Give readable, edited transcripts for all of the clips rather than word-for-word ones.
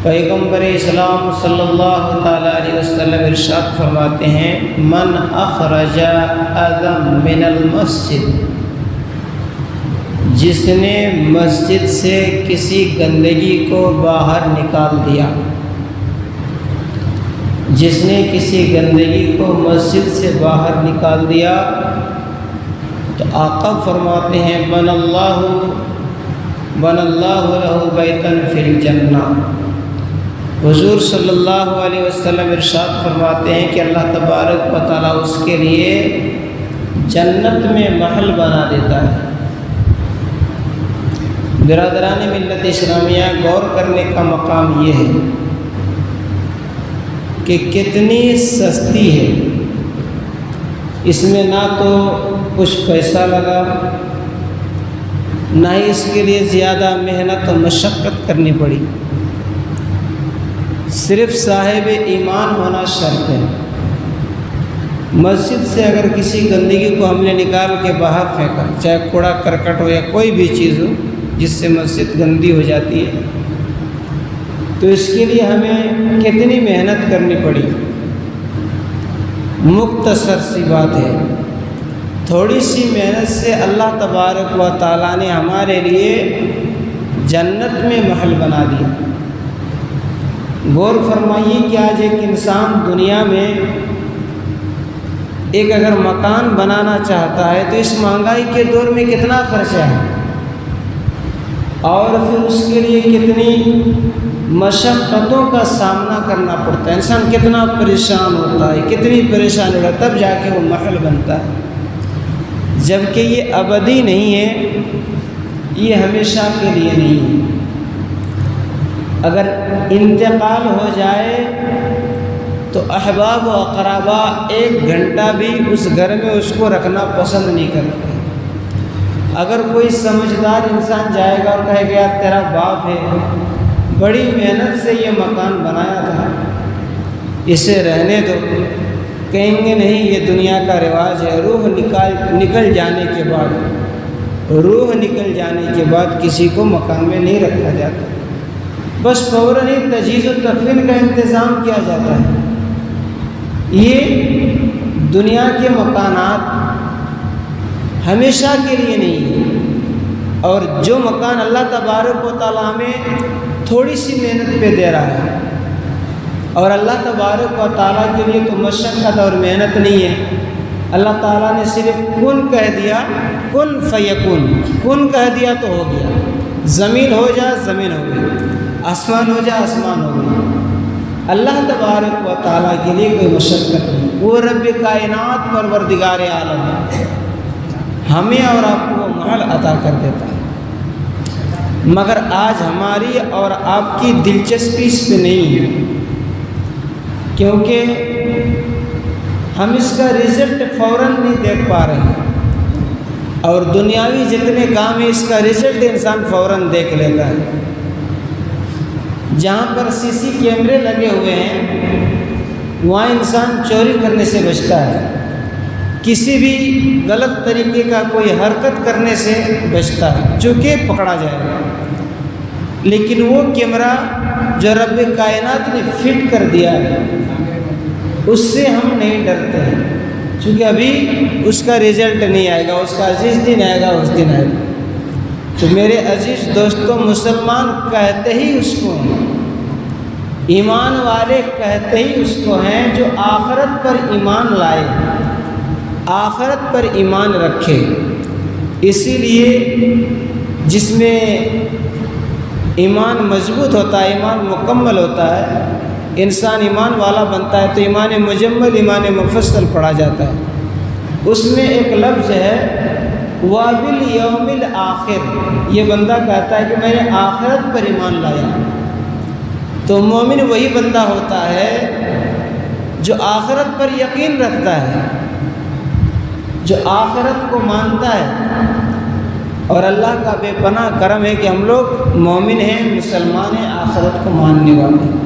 پیغمبر اسلام صلی اللہ تعالیٰ علیہ وسلم ارشاد فرماتے ہیں من اخرج اذى من المسجد، جس نے مسجد سے کسی گندگی کو باہر نکال دیا، جس نے کسی گندگی کو مسجد سے باہر نکال دیا تو آقا فرماتے ہیں بن اللہ لہ بیتا فی الجنہ۔ حضور صلی اللہ علیہ وسلم ارشاد فرماتے ہیں کہ اللہ تبارک و تعالیٰ اس کے لیے جنت میں محل بنا دیتا ہے۔ برادران ملت اسلامیہ، غور کرنے کا مقام یہ ہے کہ کتنی سستی ہے، اس میں نہ تو کچھ پیسہ لگا، نہ ہی اس کے لیے زیادہ محنت و مشقت کرنی پڑی، صرف صاحب ایمان ہونا شرط ہے۔ مسجد سے اگر کسی گندگی کو ہم نے نکال کے باہر پھینکا، چاہے کوڑا کرکٹ ہو یا کوئی بھی چیز ہو جس سے مسجد گندی ہو جاتی ہے، تو اس کے لیے ہمیں کتنی محنت کرنی پڑی۔ مختصر سی بات ہے، تھوڑی سی محنت سے اللہ تبارک و تعالیٰ نے ہمارے لیے جنت میں محل بنا دیا۔ غور فرمائیے کہ آج ایک انسان دنیا میں ایک اگر مکان بنانا چاہتا ہے تو اس مہنگائی کے دور میں کتنا خرچہ ہے، اور پھر اس کے لیے کتنی مشقتوں کا سامنا کرنا پڑتا ہے، انسان کتنا پریشان ہوتا ہے، کتنی پریشان ہوتا ہے، تب جا کے وہ محل بنتا ہے۔ جبکہ یہ ابدی نہیں ہے، یہ ہمیشہ کے لیے نہیں ہے۔ اگر انتقال ہو جائے تو احباب و اقربا ایک گھنٹہ بھی اس گھر میں اس کو رکھنا پسند نہیں کرتے۔ اگر کوئی سمجھدار انسان جائے گا اور کہے گا تیرا باپ ہے، بڑی محنت سے یہ مکان بنایا تھا، اسے رہنے دو، کہیں گے نہیں یہ دنیا کا رواج ہے۔ روح نکل جانے کے بعد کسی کو مکان میں نہیں رکھا جاتا، بس فوراً ہی تجہیز و تکفین کا انتظام کیا جاتا ہے۔ یہ دنیا کے مکانات ہمیشہ کے لیے نہیں ہے، اور جو مکان اللہ تبارک و تعالیٰ ہمیں تھوڑی سی محنت پہ دے رہا ہے، اور اللہ تبارک و تعالیٰ کے لیے تو مشقت اور محنت نہیں ہے۔ اللہ تعالیٰ نے صرف کن کہہ دیا، کن فیکون، کن کہہ دیا تو ہو گیا، زمین ہو جا زمین ہو گئی، آسمان ہو جا آسمان ہو گئی۔ اللہ تبارک و تعالیٰ کے لیے کوئی مشقت نہیں، وہ رب کائنات پروردگار عالم ہے، ہمیں اور آپ کو محل عطا کر دیتا ہے۔ مگر آج ہماری اور آپ کی دلچسپی اس پہ نہیں ہے، کیونکہ ہم اس کا رزلٹ فوراً نہیں دیکھ پا رہے ہیں، اور دنیاوی جتنے کام ہیں اس کا رزلٹ انسان فوراً دیکھ لیتا ہے۔ جہاں پر سی سی کیمرے لگے ہوئے ہیں وہاں انسان چوری کرنے سے بچتا ہے، کسی بھی غلط طریقے کا کوئی حرکت کرنے سے بچتا ہے، چونکہ پکڑا جائے گا۔ لیکن وہ کیمرہ جو رب کائنات نے فٹ کر دیا ہے اس سے ہم نہیں ڈرتے ہیں، چونکہ ابھی اس کا رزلٹ نہیں آئے گا، اس کا عزیز دن آئے گا، اس دن آئے گا۔ تو میرے عزیز دوستوں، مسلمان کہتے ہی اس کو ہیں، ایمان والے کہتے ہی اس کو ہیں جو آخرت پر ایمان لائے، آخرت پر ایمان رکھے۔ اسی لیے جس میں ایمان مضبوط ہوتا ہے، ایمان مکمل ہوتا ہے، انسان ایمان والا بنتا ہے تو ایمان مجمل، ایمان مفصل پڑھا جاتا ہے۔ اس میں ایک لفظ ہے وَبِالْيَوْمِ الْآخِرِ، یہ بندہ کہتا ہے کہ میں نے آخرت پر ایمان لایا۔ تو مومن وہی بندہ ہوتا ہے جو آخرت پر یقین رکھتا ہے، جو آخرت کو مانتا ہے، اور اللہ کا بے پناہ کرم ہے کہ ہم لوگ مومن ہیں، مسلمان ہیں، آخرت کو ماننے والے ہیں۔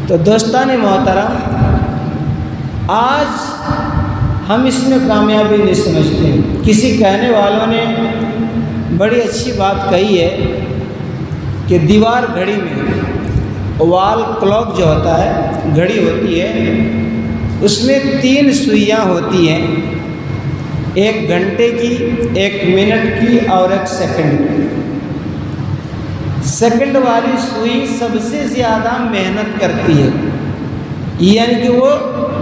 تو دوستان محترم، آج ہم اس میں کامیابی نہیں سمجھتے۔ کسی کہنے والوں نے بڑی اچھی بات کہی ہے کہ دیوار گھڑی میں وال کلاک جو ہوتا ہے، گھڑی ہوتی ہے، اس میں 3 سوئیاں ہوتی ہیں، 1 گھنٹے کی، 1 منٹ کی اور 1 سیکنڈ کی۔ سیکنڈ والی سوئی سب سے زیادہ محنت کرتی ہے، یعنی کہ وہ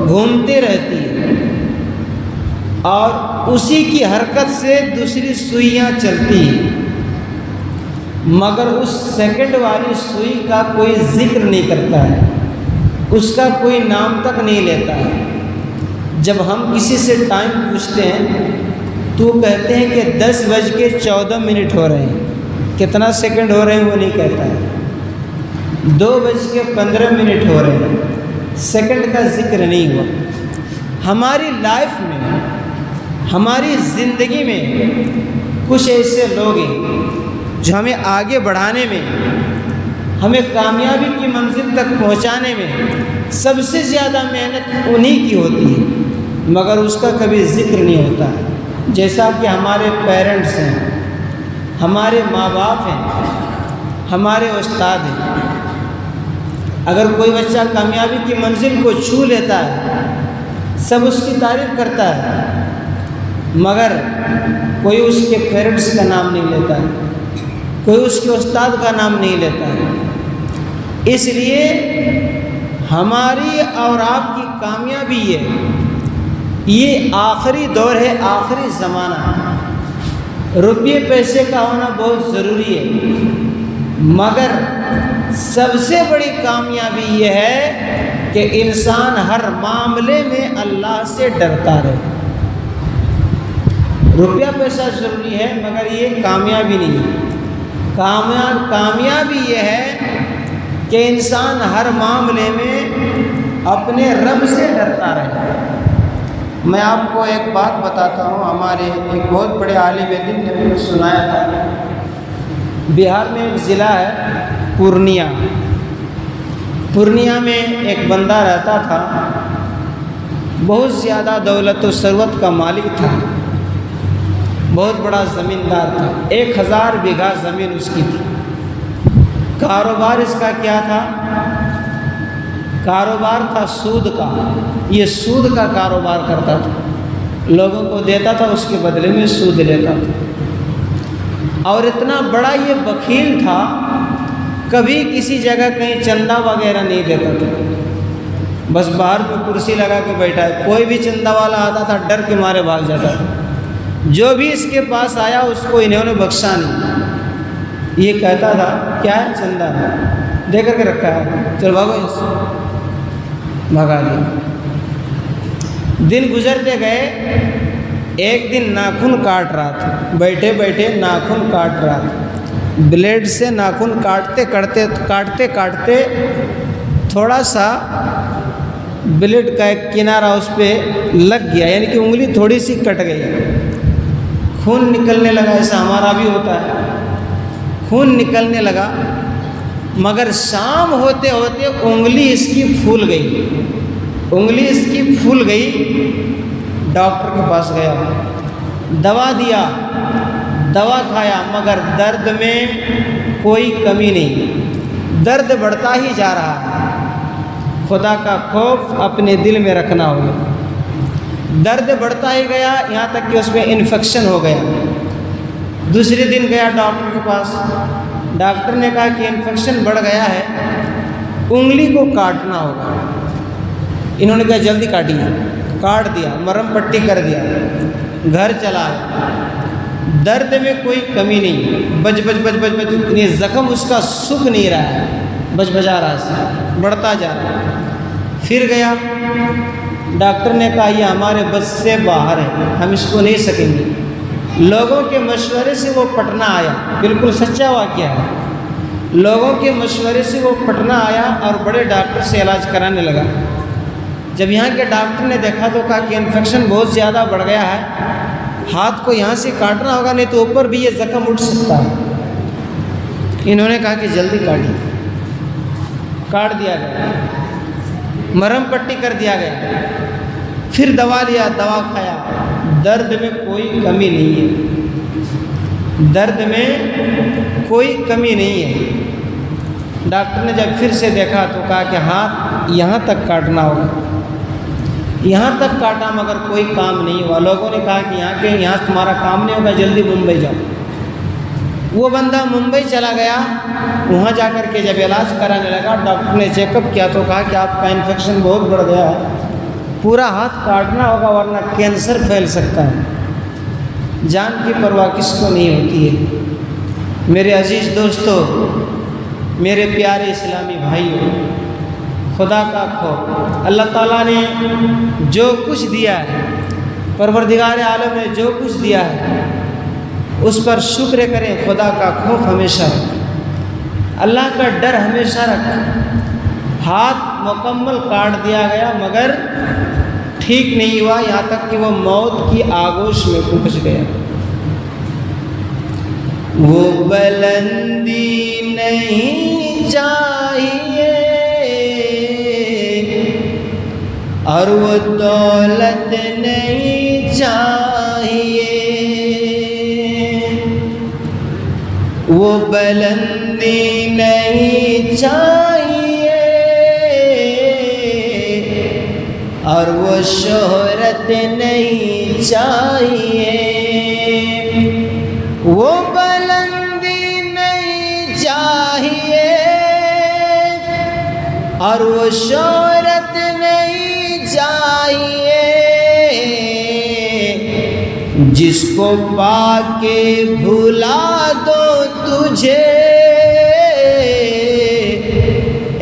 گھومتے رہتی ہے اور اسی کی حرکت سے دوسری سوئیاں چلتی ہیں، مگر اس سیکنڈ والی سوئی کا کوئی ذکر نہیں کرتا ہے، اس کا کوئی نام تک نہیں لیتا ہے۔ جب ہم کسی سے ٹائم پوچھتے ہیں تو کہتے ہیں کہ 10:14 ہو رہے ہیں، کتنا سیکنڈ ہو رہے ہیں وہ نہیں کہتا ہے، 2:15 ہو رہے ہیں، سیکنڈ کا ذکر نہیں ہوا۔ ہماری لائف میں، ہماری زندگی میں کچھ ایسے لوگ ہیں جو ہمیں آگے بڑھانے میں، ہمیں کامیابی کی منزل تک پہنچانے میں سب سے زیادہ محنت انہی کی ہوتی ہے، مگر اس کا کبھی ذکر نہیں ہوتا ہے۔ جیسا کہ ہمارے پیرنٹس ہیں، ہمارے ماں باپ ہیں، ہمارے استاد ہیں۔ اگر کوئی بچہ کامیابی کی منزل کو چھو لیتا ہے، سب اس کی تعریف کرتا ہے، مگر کوئی اس کے پیرنٹس کا نام نہیں لیتا ہے، کوئی اس کے استاد کا نام نہیں لیتا ہے۔ اس لیے ہماری اور آپ کی کامیابی یہ آخری دور ہے، آخری زمانہ ہے۔ روپیے پیسے کا ہونا بہت ضروری ہے، مگر سب سے بڑی کامیابی یہ ہے کہ انسان ہر معاملے میں اللہ سے ڈرتا رہے۔ روپیہ پیسہ ضروری ہے، مگر یہ کامیابی نہیں ہے۔ کامیابی یہ ہے کہ انسان ہر معاملے میں اپنے رب سے ڈرتا رہے۔ میں آپ کو ایک بات بتاتا ہوں، ہمارے ایک بہت بڑے عالم دین نے مجھے سنایا تھا۔ بہار میں ایک ضلع ہے پورنیہ، پورنیہ میں ایک بندہ رہتا تھا، بہت زیادہ دولت و ثروت کا مالک تھا، بہت بڑا زمیندار تھا، 1000 بیگھہ زمین اس کی تھی۔ کاروبار اس کا کیا تھا؟ کاروبار تھا سود کا، یہ سود کا کاروبار کرتا تھا، لوگوں کو دیتا تھا، اس کے بدلے میں سود لیتا تھا۔ اور اتنا بڑا یہ بخیل تھا، کبھی کسی جگہ کہیں چندہ وغیرہ نہیں دیتا تھا، بس باہر پہ کرسی لگا کے بیٹھا ہے، کوئی بھی چندہ والا آتا تھا ڈر کے مارے بھاگ جاتا تھا۔ جو بھی اس کے پاس آیا اس کو انہوں نے بخشا نہیں، یہ کہتا تھا کیا ہے؟ چندہ دے کر کے رکھا ہے، چل بھاگو اس سے، بھگا دیا۔ دن گزرتے گئے، ایک دن ناخن کاٹ رہا تھا، بیٹھے بیٹھے ناخن کاٹ رہا تھا، بلیڈ سے ناخن کاٹتے تھوڑا سا بلیڈ کا ایک کنارہ اس پہ لگ گیا، یعنی کہ انگلی تھوڑی سی کٹ گئی، خون نکلنے لگا، ایسا ہمارا بھی ہوتا ہے، خون نکلنے لگا، مگر شام ہوتے ہوتے انگلی اس کی پھول گئی، انگلی اس کی پھول گئی۔ ڈاکٹر کے پاس گیا، دوا دیا، دوا کھایا، مگر درد میں کوئی کمی نہیں، درد بڑھتا ہی جا رہا ہے۔ خدا کا خوف اپنے دل میں رکھنا ہوگا۔ درد بڑھتا ہی گیا، یہاں تک کہ اس میں انفیکشن ہو گیا۔ دوسرے دن گیا ڈاکٹر کے پاس، ڈاکٹر نے کہا کہ انفیکشن بڑھ گیا ہے، انگلی کو کاٹنا ہوگا۔ انہوں نے کہا جلدی کاٹیے، کاٹ دیا، مرہم پٹی کر دیا، گھر چلا آیا، درد میں کوئی کمی نہیں، بج یہ زخم اس کا سکھ نہیں رہا ہے، بجا رہا ہے، بڑھتا جا رہا ہے۔ پھر گیا، ڈاکٹر نے کہا یہ ہمارے بس سے باہر ہے، ہم اس کو نہیں سکیں گے۔ لوگوں کے مشورے سے وہ پٹنہ آیا، بالکل سچا واقعہ ہے، لوگوں کے مشورے سے وہ پٹنہ آیا اور بڑے ڈاکٹر سے علاج کرانے لگا۔ جب یہاں کے ڈاکٹر نے دیکھا تو کہا کہ انفیکشن بہت زیادہ بڑھ گیا ہے، ہاتھ کو یہاں سے کاٹنا ہوگا، نہیں تو اوپر بھی یہ زخم اٹھ سکتا ہے۔ انہوں نے کہا کہ جلدی کاٹیے، کاٹ دیا گیا، مرہم پٹی کر دیا گیا، پھر دوا لیا، دوا کھایا، درد میں کوئی کمی نہیں ہے، درد میں کوئی کمی نہیں ہے۔ ڈاکٹر نے جب پھر سے دیکھا تو کہا کہ ہاتھ یہاں تک کاٹنا ہوگا، یہاں تک کاٹا مگر کوئی کام نہیں ہوا۔ لوگوں نے کہا کہ یہاں تمہارا کام نہیں ہوگا، جلدی ممبئی جاؤ۔ وہ بندہ ممبئی چلا گیا، وہاں جا کر کے جب علاج کرانے لگا، ڈاکٹر نے چیک اپ کیا تو کہا کہ آپ کا انفیکشن بہت بڑھ گیا ہے، پورا ہاتھ کاٹنا ہوگا ورنہ کینسر پھیل سکتا ہے۔ جان کی پرواہ کس کو نہیں ہوتی ہے؟ میرے عزیز دوستو، میرے پیارے اسلامی بھائیوں، خدا کا خوف، اللہ تعالیٰ نے جو کچھ دیا ہے، پروردگار عالم نے جو کچھ دیا ہے اس پر شکر کریں، خدا کا خوف ہمیشہ رکھ، اللہ کا ڈر ہمیشہ رکھ۔ ہاتھ مکمل کاٹ دیا گیا مگر ٹھیک نہیں ہوا، یہاں تک کہ وہ موت کی آغوش میں پہنچ گیا۔ وہ بلندی نہیں چاہیے اور وہ دولت نہیں چاہیے، وہ بلندی نہیں چاہیے اور وہ شہرت نہیں چاہیے، وہ بلندی نہیں چاہیے اور وہ شہرت نہیں چاہیے، جس کو پا کے بھلا دو تجھے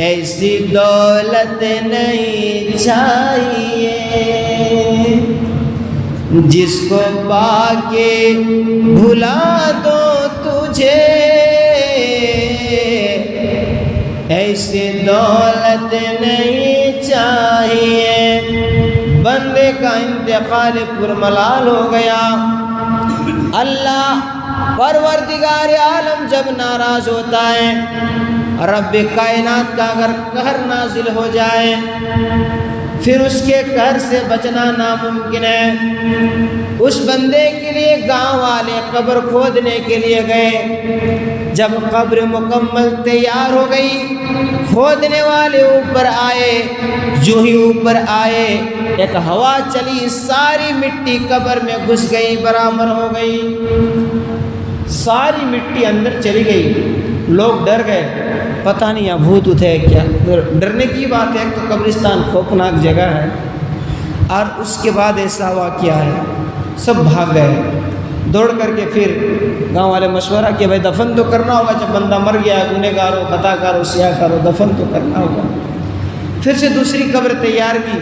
ایسی دولت نہیں چاہیے، جس کو پا کے بھلا دو تجھے ایسی دولت نہیں چاہیے۔ بندے کا انتقال پرملال ہو گیا۔ اللہ پروردگار عالم جب ناراض ہوتا ہے، رب کائنات کا اگر قہر نازل ہو جائے پھر اس کے قہر سے بچنا ناممکن ہے۔ اس بندے کے لیے گاؤں والے قبر کھودنے کے لیے گئے، جب قبر مکمل تیار ہو گئی، کھودنے والے اوپر آئے، جو ہی اوپر آئے ایک ہوا چلی، ساری مٹی قبر میں گھس گئی، برابر ہو گئی، ساری مٹی اندر چلی گئی۔ لوگ ڈر گئے، پتہ نہیں یہاں بھوت ہے کیا۔ ڈرنے کی بات ہے، تو قبرستان خوفناک جگہ ہے، اور اس کے بعد ایسا واقعہ ہے، سب بھاگ گئے دوڑ کر کے۔ پھر گاؤں والے مشورہ کیا، بھائی دفن تو کرنا ہوگا، جب بندہ مر گیا، گنہگار ہو، خطا کار ہو، سیاہ کار ہو، دفن تو کرنا ہوگا۔ پھر سے دوسری قبر تیار کی،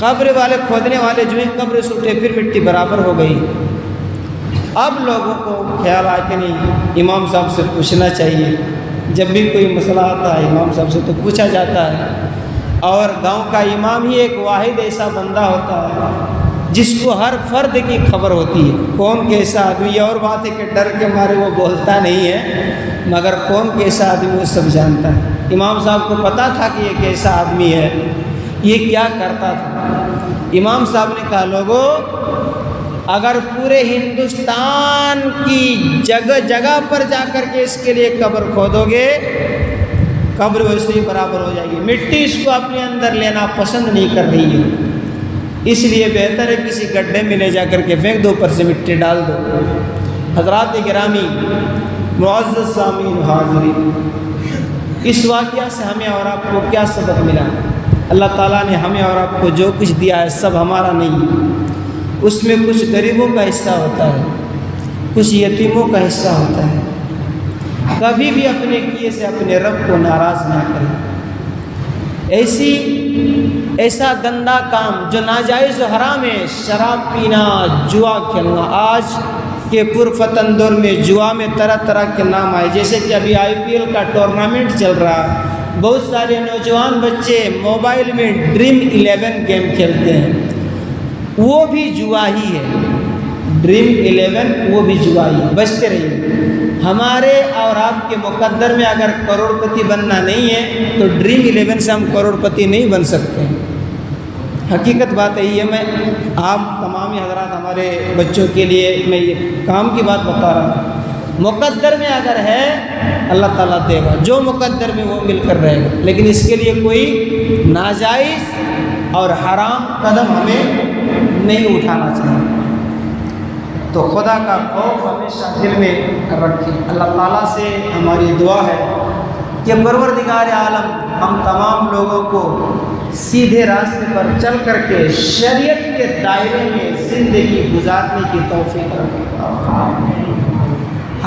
قبر والے کھودنے والے جو ہی قبر سے اٹھے پھر مٹی برابر ہو گئی۔ اب لوگوں کو خیال آیا کہ نہیں، امام صاحب سے پوچھنا چاہیے، جب بھی کوئی مسئلہ آتا ہے امام صاحب سے تو پوچھا جاتا ہے، اور گاؤں کا امام ہی ایک واحد ایسا بندہ ہوتا ہے جس کو ہر فرد کی خبر ہوتی ہے، کون کیسا آدمی۔ یہ اور بات ہے کہ ڈر کے مارے وہ بولتا نہیں ہے، مگر کون کیسا آدمی وہ سب جانتا ہے۔ امام صاحب کو پتہ تھا کہ یہ کیسا آدمی ہے، یہ کیا کرتا تھا۔ امام صاحب نے کہا، لوگوں اگر پورے ہندوستان کی جگہ جگہ پر جا کر کے اس کے لیے قبر کھودو گے، قبر ویسے ہی برابر ہو جائے گی۔ مٹی اس کو اپنے اندر لینا پسند نہیں کر رہی ہے، اس لیے بہتر ہے کسی گڈھے میں لے جا کر کے پھینک دو، اوپر سے مٹی ڈال دو۔ حضرات گرامی، معزز سامعین حاضرین، اس واقعہ سے ہمیں اور آپ کو کیا سبق ملا؟ اللہ تعالیٰ نے ہمیں اور آپ کو جو کچھ دیا ہے سب ہمارا نہیں ہے، اس میں کچھ غریبوں کا حصہ ہوتا ہے، کچھ یتیموں کا حصہ ہوتا ہے۔ کبھی بھی اپنے کیے سے اپنے رب کو ناراض نہ کریں۔ ایسا گندا کام جو ناجائز و حرام ہے، شراب پینا، جوا کھیلنا۔ آج کے پرفتن دور میں جوا میں طرح طرح کے نام آئے، جیسے کہ ابھی IPL کا ٹورنامنٹ چل رہا ہے، بہت سارے نوجوان بچے موبائل میں ڈریم 11 گیم کھیلتے ہیں، وہ بھی جوا ہی ہے۔ ڈریم 11 وہ بھی جوا ہی ہے۔ بچتے رہیے۔ ہمارے اور آپ کے مقدر میں اگر کروڑ پتی بننا نہیں ہے تو ڈریم 11 سے ہم کروڑ پتی نہیں بن سکتے۔ حقیقت بات ہے یہ، میں آپ تمام حضرات ہمارے بچوں کے لیے میں یہ کام کی بات بتا رہا ہوں۔ مقدر میں اگر ہے اللہ تعالیٰ دے گا، جو مقدر میں وہ مل کر رہے گا، لیکن اس کے لیے کوئی ناجائز اور حرام قدم ہمیں نہیں اٹھانا چاہیے۔ تو خدا کا خوف ہمیشہ دل میں رکھیں۔ اللہ تعالیٰ سے ہماری دعا ہے کہ پروردگار عالم ہم تمام لوگوں کو سیدھے راستے پر چل کر کے شریعت کے دائرے میں زندگی گزارنے کی توفیق عطا فرمائے۔